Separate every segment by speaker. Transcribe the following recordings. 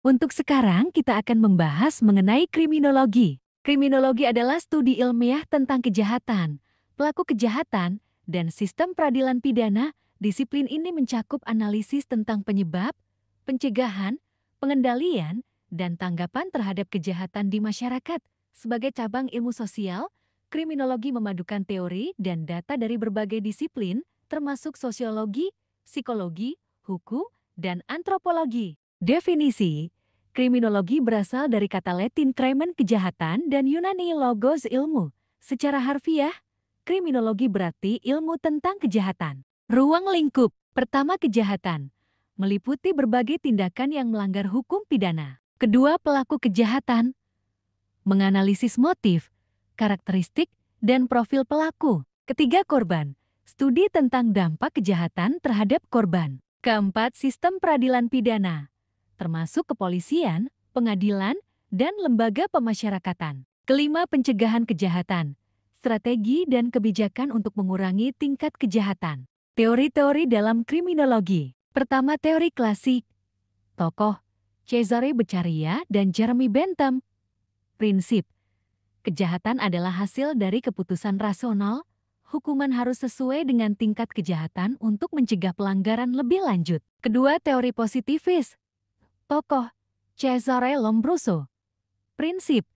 Speaker 1: Untuk sekarang kita akan membahas mengenai kriminologi. Kriminologi adalah studi ilmiah tentang kejahatan, pelaku kejahatan, dan sistem peradilan pidana. Disiplin ini mencakup analisis tentang penyebab, pencegahan, pengendalian, dan tanggapan terhadap kejahatan di masyarakat. Sebagai cabang ilmu sosial, kriminologi memadukan teori dan data dari berbagai disiplin, termasuk sosiologi, psikologi, hukum, dan antropologi. Definisi: kriminologi berasal dari kata Latin crimen kejahatan dan Yunani logos ilmu. Secara harfiah, kriminologi berarti ilmu tentang kejahatan. Ruang lingkup pertama, kejahatan meliputi berbagai tindakan yang melanggar hukum pidana. Kedua, pelaku kejahatan menganalisis motif, karakteristik, dan profil pelaku. Ketiga, korban studi tentang dampak kejahatan terhadap korban. Keempat, sistem peradilan pidana termasuk kepolisian, pengadilan, dan lembaga pemasyarakatan. Kelima, pencegahan kejahatan, strategi dan kebijakan untuk mengurangi tingkat kejahatan. Teori-teori dalam kriminologi. Pertama, teori klasik. Tokoh Cesare Beccaria dan Jeremy Bentham. Prinsip: kejahatan adalah hasil dari keputusan rasional. Hukuman harus sesuai dengan tingkat kejahatan untuk mencegah pelanggaran lebih lanjut. Kedua, teori positivis. Tokoh Cesare Lombroso. Prinsip: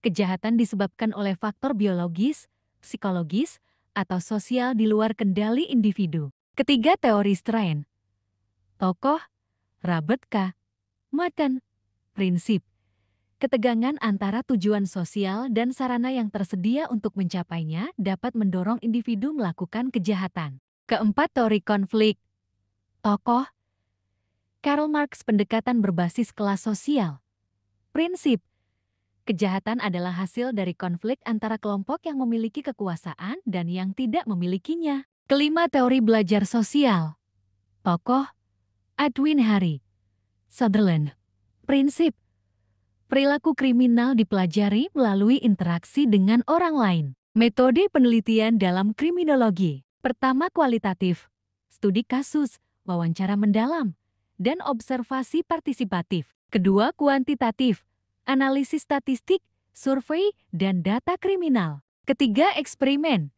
Speaker 1: kejahatan disebabkan oleh faktor biologis, psikologis, atau sosial di luar kendali individu. Ketiga, teori strain. Tokoh Robert K. Merton. Prinsip: ketegangan antara tujuan sosial dan sarana yang tersedia untuk mencapainya dapat mendorong individu melakukan kejahatan. Keempat, teori konflik. Tokoh Karl Marx. Pendekatan berbasis kelas sosial. Prinsip: kejahatan adalah hasil dari konflik antara kelompok yang memiliki kekuasaan dan yang tidak memilikinya. Kelima, teori belajar sosial. Tokoh Edwin Harry Sutherland. Prinsip: perilaku kriminal dipelajari melalui interaksi dengan orang lain. Metode penelitian dalam kriminologi. Pertama, kualitatif. Studi kasus, wawancara mendalam, dan observasi partisipatif. Kedua, kuantitatif. Analisis statistik, survei, dan data kriminal. Ketiga, eksperimen.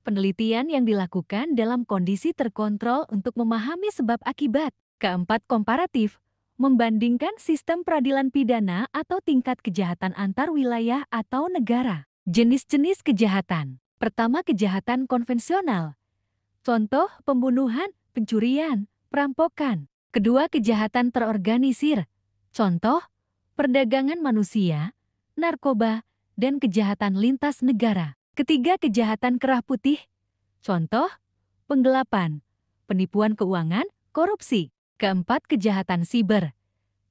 Speaker 1: Penelitian yang dilakukan dalam kondisi terkontrol untuk memahami sebab akibat. Keempat, komparatif. Membandingkan sistem peradilan pidana atau tingkat kejahatan antar wilayah atau negara. Jenis-jenis kejahatan. Pertama, kejahatan konvensional. Contoh, pembunuhan, pencurian, perampokan. Kedua, kejahatan terorganisir. Contoh, perdagangan manusia, narkoba, dan kejahatan lintas negara. Ketiga, kejahatan kerah putih. Contoh, penggelapan, penipuan keuangan, korupsi. Keempat, kejahatan siber.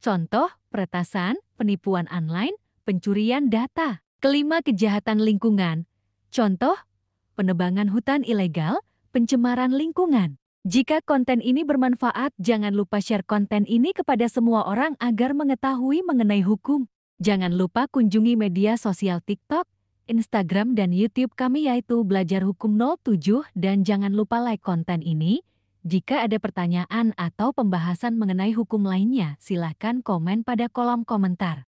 Speaker 1: Contoh, peretasan, penipuan online, pencurian data. Kelima, kejahatan lingkungan. Contoh, penebangan hutan ilegal, pencemaran lingkungan. Jika konten ini bermanfaat, jangan lupa share konten ini kepada semua orang agar mengetahui mengenai hukum. Jangan lupa kunjungi media sosial TikTok, Instagram, dan YouTube kami yaitu Belajar Hukum 07 dan jangan lupa like konten ini. Jika ada pertanyaan atau pembahasan mengenai hukum lainnya, silakan komen pada kolom komentar.